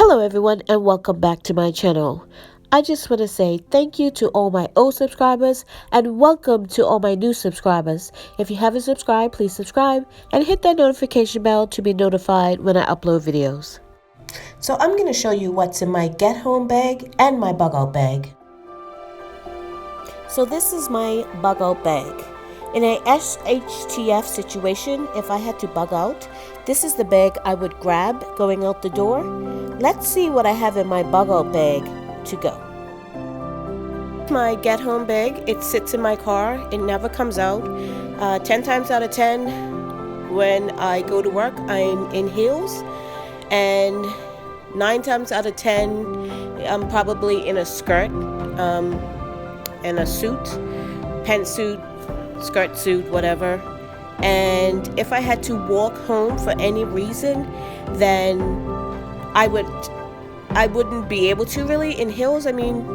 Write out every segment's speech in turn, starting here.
Hello everyone and welcome back to my channel. I just want to say thank you to all my old subscribers and welcome to all my new subscribers. If you haven't subscribed, please subscribe and hit that notification bell to be notified when I upload videos. So I'm going to show you what's in my Get Home bag and my BugOut bag. So this is my BugOut bag. In a SHTF situation, if I had to bug out, this is the bag I would grab going out the door. Let's see what I have in my BugOut bag to go. My Get Home bag, it sits in my car. It never comes out. 10 times out of 10, when I go to work, I'm in heels. And 9 times out of 10, I'm probably in a skirt and a suit, pantsuit, skirt suit, whatever. And if I had to walk home for any reason, then I wouldn't be able to really in heels. I mean,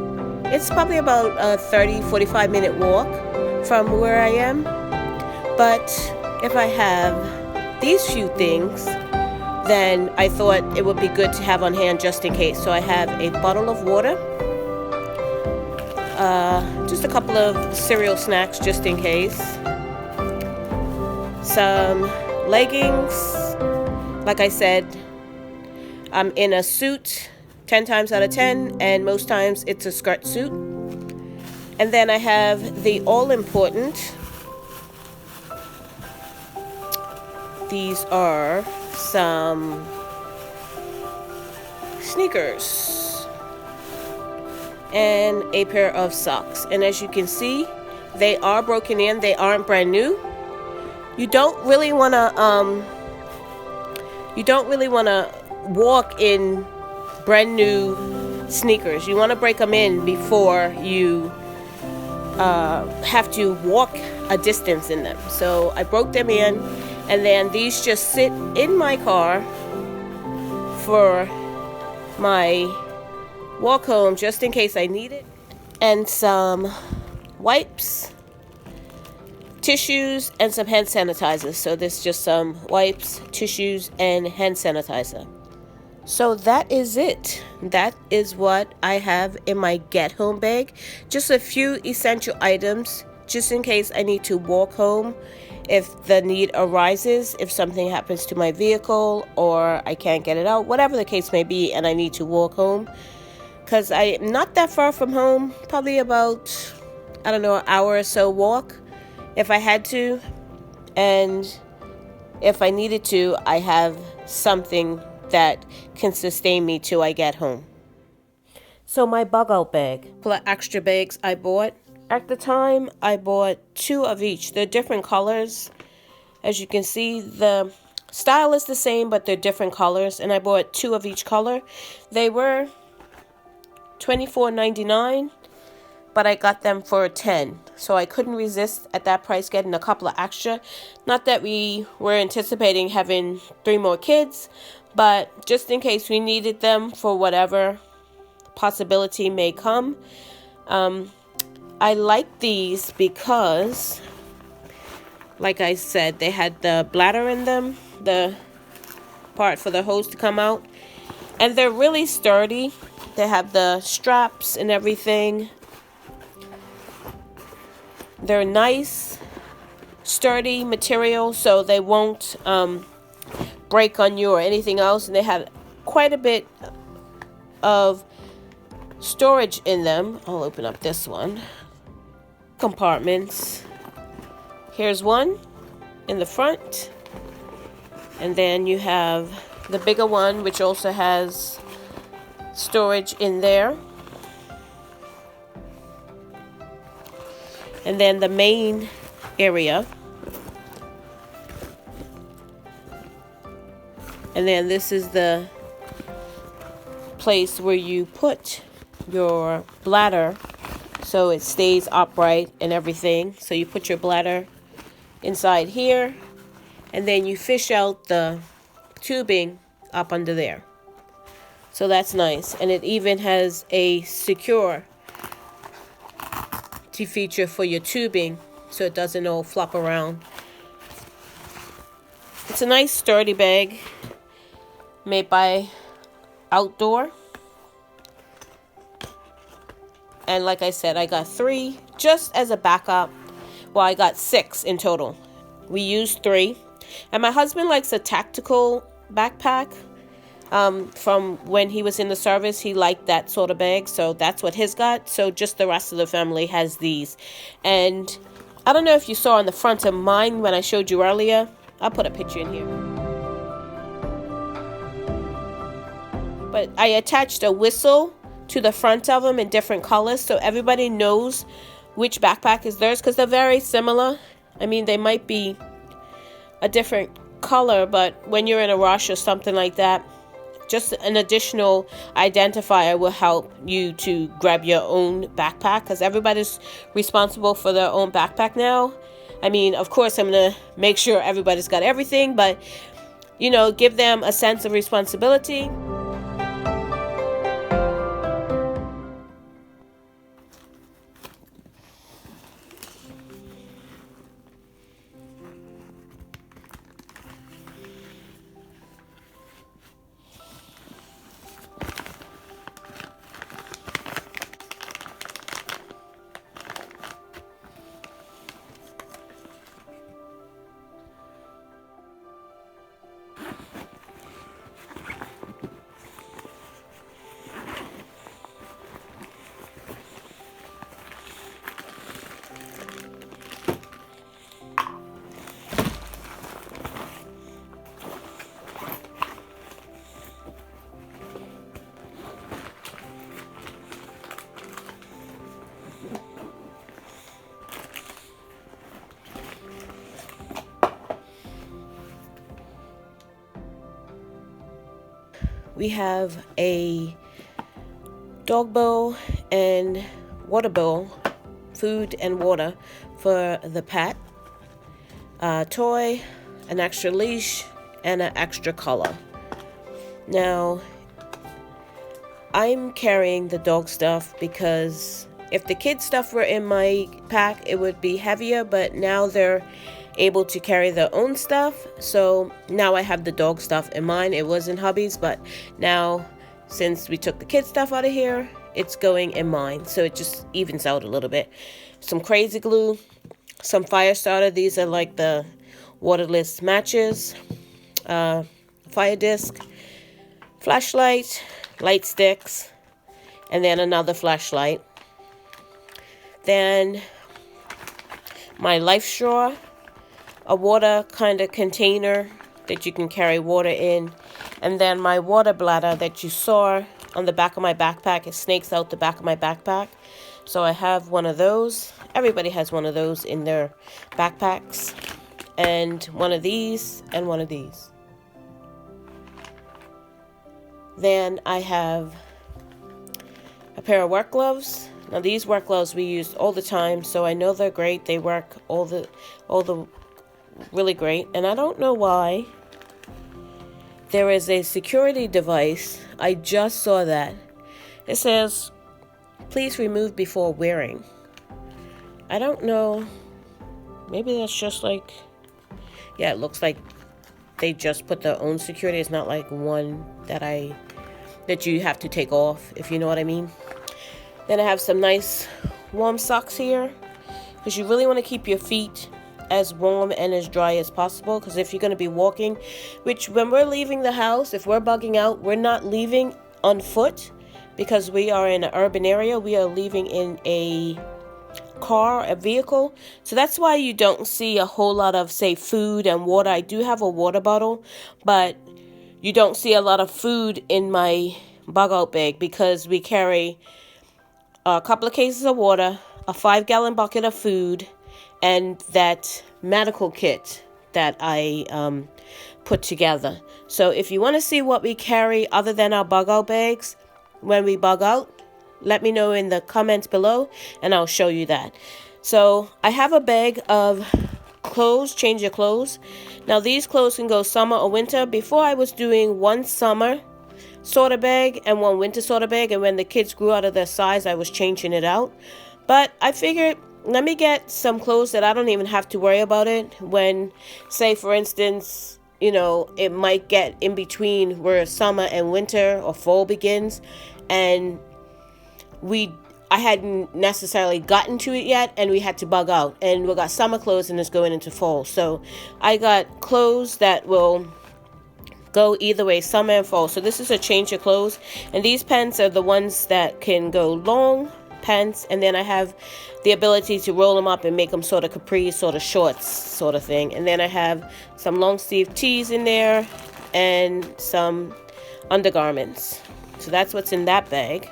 it's probably about a 30-45 minute walk from where I am. But if I have these few things, then I thought it would be good to have on hand just in case. So I have a bottle of water, just a couple of cereal snacks just in case, some leggings. Like I said, I'm in a suit 10 times out of 10, and most times it's a skirt suit. And then I have the all-important, these are some sneakers and a pair of socks. And as you can see, they are broken in. They aren't brand new. You don't really want to walk in brand new sneakers. You want to break them in before you have to walk a distance in them. So I broke them in, and then these just sit in my car for my walk home just in case I need it. And some wipes, tissues, and some hand sanitizer. So this is just some wipes, tissues, and hand sanitizer. So that is it. That is what I have in my Get Home bag. Just a few essential items just in case I need to walk home if the need arises, if something happens to my vehicle or I can't get it out, whatever the case may be, and I need to walk home. Because I'm not that far from home, probably about, I don't know, an hour or so walk if I had to. And if I needed to, I have something that can sustain me till I get home. So my BugOut bag, full of extra bags I bought. At the time, I bought 2 of each. They're different colors. As you can see, the style is the same, but they're different colors. And I bought 2 of each color. They were $24.99, but I got them for $10. So I couldn't resist at that price getting a couple of extra. Not that we were anticipating having 3 more kids, but just in case we needed them for whatever possibility may come. I like these because, like I said, they had the bladder in them, the part for the hose to come out, and they're really sturdy. They have the straps and everything. They're nice, sturdy material, so they won't break on you or anything else. And they have quite a bit of storage in them. I'll open up this one. Compartments. Here's one in the front, and then you have the bigger one, which also has storage in there. And then the main area. And then this is the place where you put your bladder so it stays upright and everything. So you put your bladder inside here, and then you fish out the tubing up under there. So that's nice. And it even has a security feature for your tubing so it doesn't all flop around. It's a nice sturdy bag made by outdoor. And like I said, I got 3 just as a backup. Well, I got 6 in total. We used 3. And my husband likes a tactical backpack. From when he was in the service, he liked that sort of bag, so that's what his got. So just the rest of the family has these. And I don't know if you saw on the front of mine when I showed you earlier. I'll put a picture in here. But I attached a whistle to the front of them in different colors, so everybody knows which backpack is theirs, because they're very similar. I mean, they might be a different color, but when you're in a rush or something like that, just an additional identifier will help you to grab your own backpack, because everybody's responsible for their own backpack now. I mean, of course, I'm going to make sure everybody's got everything, but, you know, give them a sense of responsibility. We have a dog bowl and water bowl, food and water for the pet, a toy, an extra leash, and an extra collar. Now, I'm carrying the dog stuff because if the kid stuff were in my pack, it would be heavier, but now they're able to carry their own stuff, so now I have the dog stuff in mine. It was in hubby's, but now since we took the kid stuff out of here, it's going in mine, so it just evens out a little bit. Some crazy glue, some fire starter. These are like the waterless matches, fire disc, flashlight, light sticks, and then another flashlight. Then my life straw, a water kind of container that you can carry water in, and then my water bladder that you saw on the back of my backpack. It snakes out the back of my backpack, so I have one of those. Everybody has one of those in their backpacks, and one of these and one of these. Then I have a pair of work gloves. Now these work gloves we use all the time, so I know they're great. They work all the really great, and I don't know why there is a security device. I just saw that. It says, please remove before wearing. I don't know. Maybe that's just like, yeah, it looks like they just put their own security. It's not like one that you have to take off, if you know what I mean. Then I have some nice warm socks here, because you really want to keep your feet as warm and as dry as possible, because if you're going to be walking, which when we're leaving the house, if we're bugging out, we're not leaving on foot because we are in an urban area. We are leaving in a car, a vehicle. So that's why you don't see a whole lot of, say, food and water. I do have a water bottle, but you don't see a lot of food in my BugOut bag because we carry a couple of cases of water, a 5-gallon bucket of food, and that medical kit that I put together. So if you want to see what we carry other than our BugOut bags when we bug out, let me know in the comments below and I'll show you that. So I have a bag of clothes, change your clothes. Now these clothes can go summer or winter. Before I was doing one summer sorter bag and one winter sorter bag, and when the kids grew out of their size, I was changing it out. But I figured, let me get some clothes that I don't even have to worry about it when, say for instance, you know, it might get in between where summer and winter or fall begins, and I hadn't necessarily gotten to it yet, and we had to bug out, and we got summer clothes and it's going into fall. So I got clothes that will go either way, summer and fall. So this is a change of clothes, and these pants are the ones that can go long pants, and then I have the ability to roll them up and make them sort of capri, sort of shorts sort of thing. And then I have some long sleeve tees in there and some undergarments. So that's what's in that bag.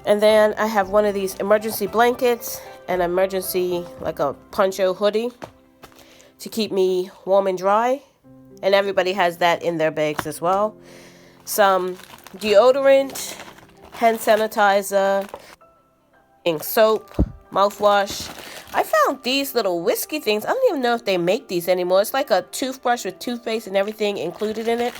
And then I have one of these emergency blankets and emergency, like a poncho hoodie to keep me warm and dry. And everybody has that in their bags as well. Some deodorant, hand sanitizer, soap, mouthwash. I found these little whiskey things. I don't even know if they make these anymore. It's like a toothbrush with toothpaste and everything included in it.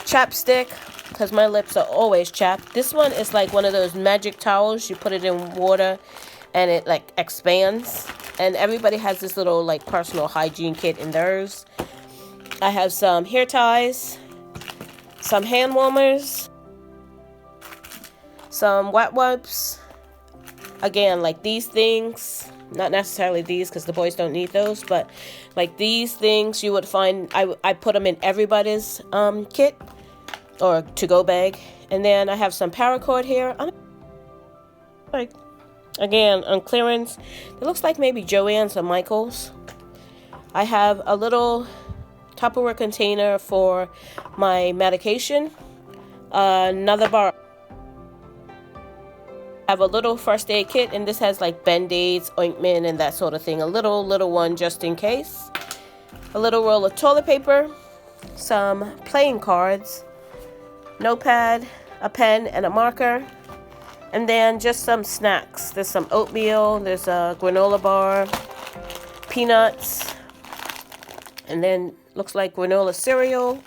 Chapstick, because my lips are always chapped. This one is like one of those magic towels. You put it in water and it like expands. And everybody has this little like personal hygiene kit in theirs. I have some hair ties, some hand warmers, some wet wipes. Again, like these things, not necessarily these because the boys don't need those, but like these things you would find, I put them in everybody's kit or to-go bag. And then I have some paracord here. Like, again, on clearance. It looks like maybe Joann's or Michael's. I have a little Tupperware container for my medication. Another bar. I have a little first aid kit, and this has like band-aids, ointment, and that sort of thing. A little one just in case. A little roll of toilet paper. Some playing cards. Notepad, a pen, and a marker. And then just some snacks. There's some oatmeal. There's a granola bar. Peanuts. And then looks like granola cereal.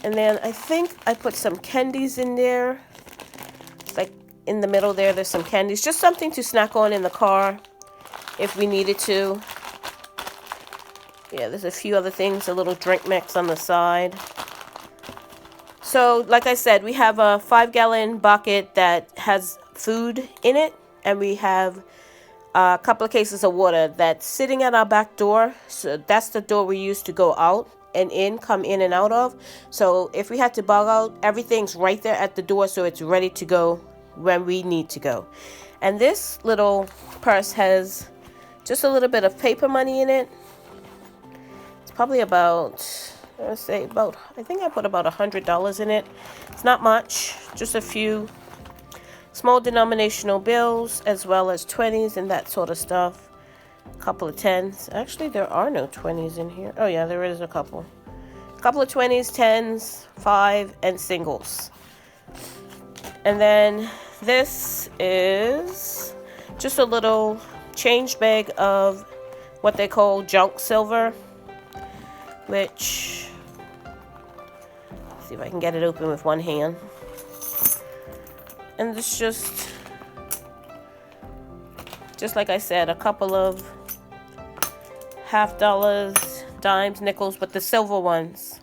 And then I think I put some candies in there. It's like in the middle there, there's some candies. Just something to snack on in the car if we needed to. Yeah, there's a few other things. A little drink mix on the side. So, like I said, we have a 5-gallon bucket that has food in it. And we have a couple of cases of water that's sitting at our back door. So that's the door we use to go out and in, come in and out of. So if we had to bug out, everything's right there at the door, so it's ready to go when we need to go. And this little purse has just a little bit of paper money in it. It's probably about, let's say about, I think I put about $100 in it. It's not much, just a few small denominational bills, as well as 20s and that sort of stuff. A couple of 10s. Actually, there are no 20s in here. Oh yeah, there is a couple. A couple of 20s, 10s, 5, and singles. And then this is just a little change bag of what they call junk silver, which, let's see if I can get it open with one hand. And it's just like I said, a couple of $50, dimes, nickels, but the silver ones.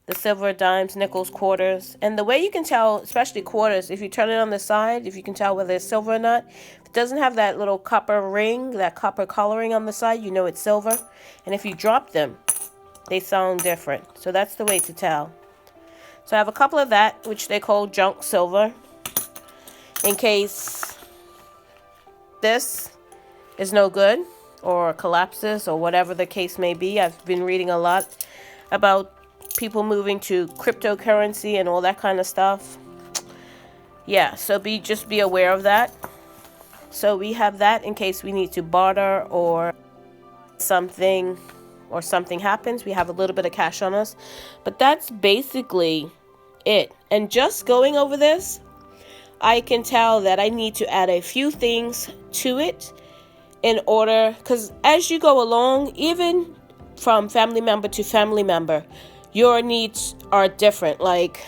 The silver dimes, nickels, quarters. And the way you can tell, especially quarters, if you turn it on the side, if you can tell whether it's silver or not. If it doesn't have that little copper ring, that copper coloring on the side, you know it's silver. And if you drop them, they sound different. So that's the way to tell. So I have a couple of that, which they call junk silver, in case this is no good or collapses or whatever the case may be. I've been reading a lot about people moving to cryptocurrency and all that kind of stuff. Yeah, so just be aware of that. So we have that in case we need to barter or something happens. We have a little bit of cash on us. But that's basically it. And just going over this, I can tell that I need to add a few things to it in order, because as you go along, even from family member to family member, your needs are different. Like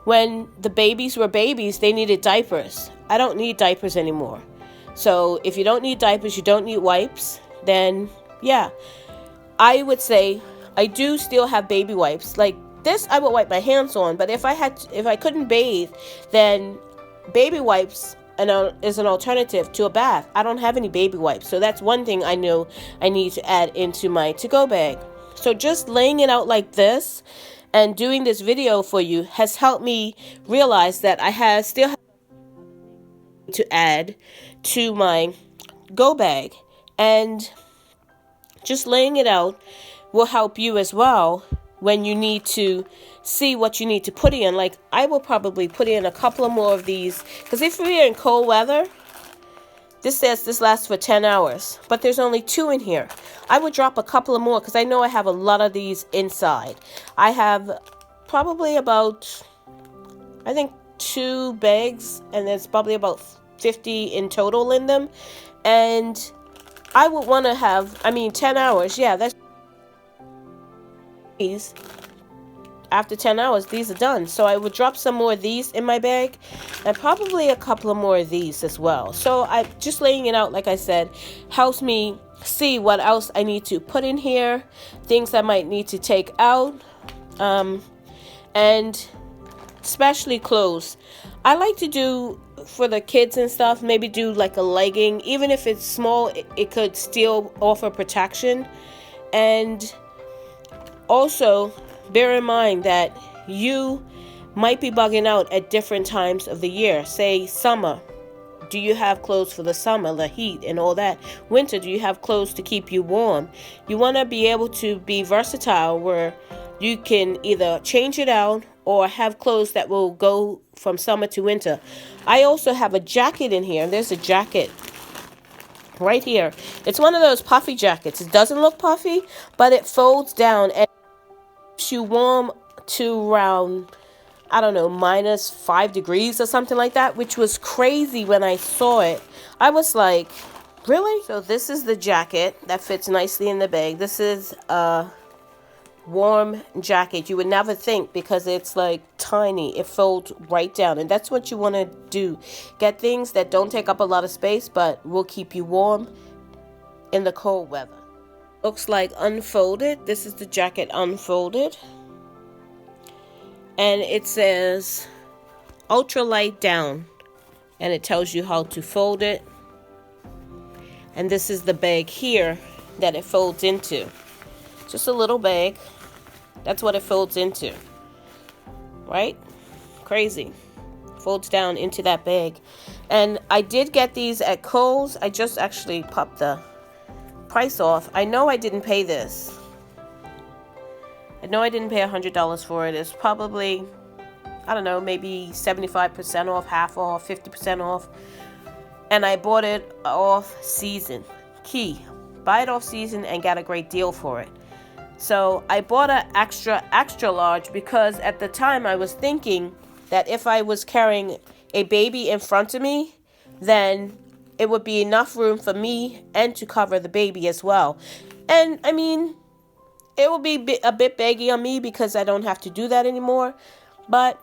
when the babies were babies, they needed diapers. I don't need diapers anymore. So if you don't need diapers, you don't need wipes, then yeah. I would say I do still have baby wipes. Like this, I would wipe my hands on. But if I couldn't bathe, then baby wipes is an alternative to a bath. I don't have any baby wipes, so that's one thing I know I need to add into my to-go bag. So just laying it out like this and doing this video for you has helped me realize that I still have to add to my go bag, and just laying it out will help you as well when you need to see what you need to put in. Like I will probably put in a couple of more of these, because if we're in cold weather, this says this lasts for 10 hours, but there's only 2 in here. I would drop a couple of more because I know I have a lot of these inside. I have probably about, I think, 2 bags, and there's probably about 50 in total in them. And I would want to have, 10 hours. Yeah, that's these. After 10 hours, these are done. So I would drop some more of these in my bag, and probably a couple of more of these as well. So I just laying it out, like I said, helps me see what else I need to put in here, things I might need to take out, and especially clothes. I like to do for the kids and stuff, maybe do like a legging. Even if it's small, it could still offer protection. And also bear in mind that you might be bugging out at different times of the year. Say summer, do you have clothes for the summer, the heat and all that? Winter, do you have clothes to keep you warm? You want to be able to be versatile, where you can either change it out or have clothes that will go from summer to winter. I also have a jacket in here. There's a jacket right here. It's one of those puffy jackets. It doesn't look puffy, but it folds down and keeps you warm to around, I don't know, -5 degrees or something like that, which was crazy when I saw it. I was like, really? So this is the jacket that fits nicely in the bag. This is a warm jacket. You would never think, because it's like tiny. It folds right down, and that's what you want to do. Get things that don't take up a lot of space but will keep you warm in the cold weather. Looks like unfolded. This is the jacket unfolded, and it says ultralight down, and it tells you how to fold it. And this is the bag here that it folds into. Just a little bag. That's what it folds into, right? Crazy. Folds down into that bag. And I did get these at Kohl's. I just actually popped the price off. I know I didn't pay this. I know I didn't pay $100 for it. It's probably, I don't know, maybe 75% off, half off, 50% off. And I bought it off season. Key, buy it off season and got a great deal for it. So I bought an extra large, because at the time I was thinking that if I was carrying a baby in front of me, then it would be enough room for me and to cover the baby as well. And it will be a bit baggy on me because I don't have to do that anymore. But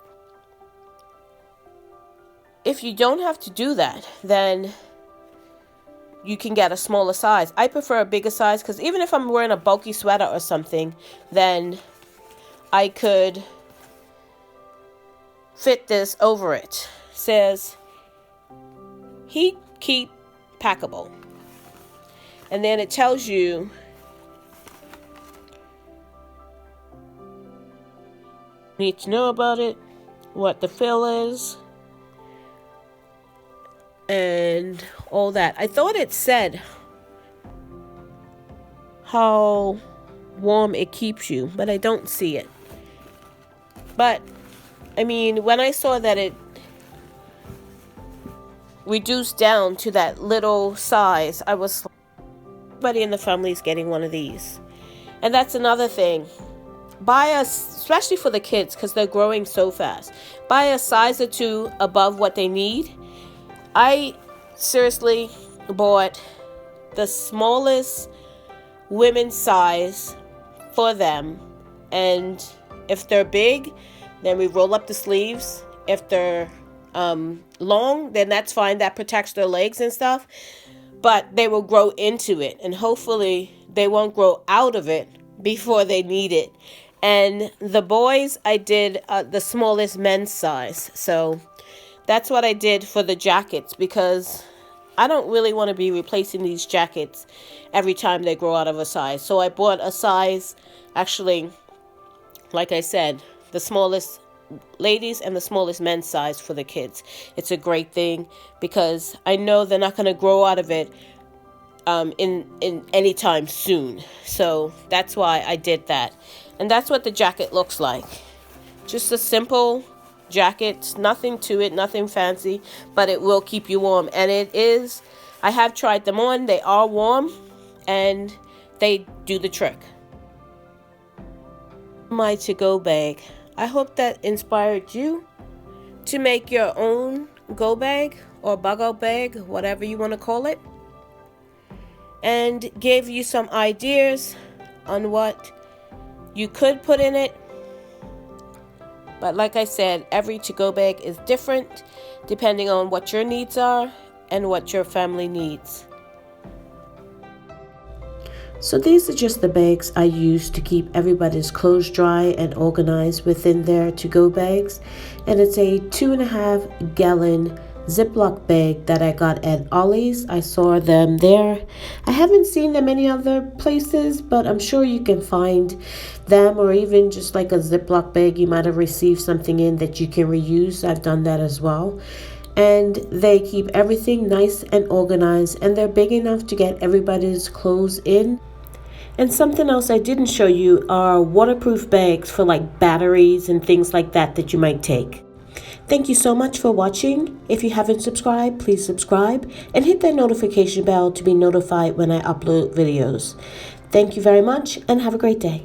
if you don't have to do that, then you can get a smaller size. I prefer a bigger size, because even if I'm wearing a bulky sweater or something, then I could fit this over it. It says heat keep packable, and then it tells you need to know about it, what the fill is, and all that. I thought it said how warm it keeps you, but I don't see it. But when I saw that it reduced down to that little size, I was like, everybody in the family is getting one of these. And that's another thing. Buy especially for the kids, because they're growing so fast, buy a size or 2 above what they need. I seriously bought the smallest women's size for them, and if they're big, then we roll up the sleeves. If they're long, then that's fine. That protects their legs and stuff. but they will grow into it, and hopefully they won't grow out of it before they need it. And the boys, I did the smallest men's size. So that's what I did for the jackets, because I don't really want to be replacing these jackets every time they grow out of a size. So I bought a size, actually, like I said, the smallest ladies and the smallest men's size for the kids. It's a great thing because I know they're not going to grow out of it in any time soon. So that's why I did that. And that's what the jacket looks like. Just a simple jacket, nothing to it, nothing fancy, but it will keep you warm. And it is, I have tried them on, they are warm and they do the trick. My to-go bag. I hope that inspired you to make your own go bag or BugOut bag, whatever you want to call it, and gave you some ideas on what you could put in it. But like I said, every to-go bag is different depending on what your needs are and what your family needs. So these are just the bags I use to keep everybody's clothes dry and organized within their to-go bags. And it's a 2.5 gallon Ziploc bag that I got at Ollie's. I saw them there. I haven't seen them any other places, but I'm sure you can find them, or even just like a Ziploc bag you might have received something in that you can reuse. I've done that as well. And they keep everything nice and organized, and they're big enough to get everybody's clothes in. And something else I didn't show you are waterproof bags for like batteries and things like that that you might take. Thank you so much for watching. If you haven't subscribed, please subscribe and hit that notification bell to be notified when I upload videos. Thank you very much and have a great day.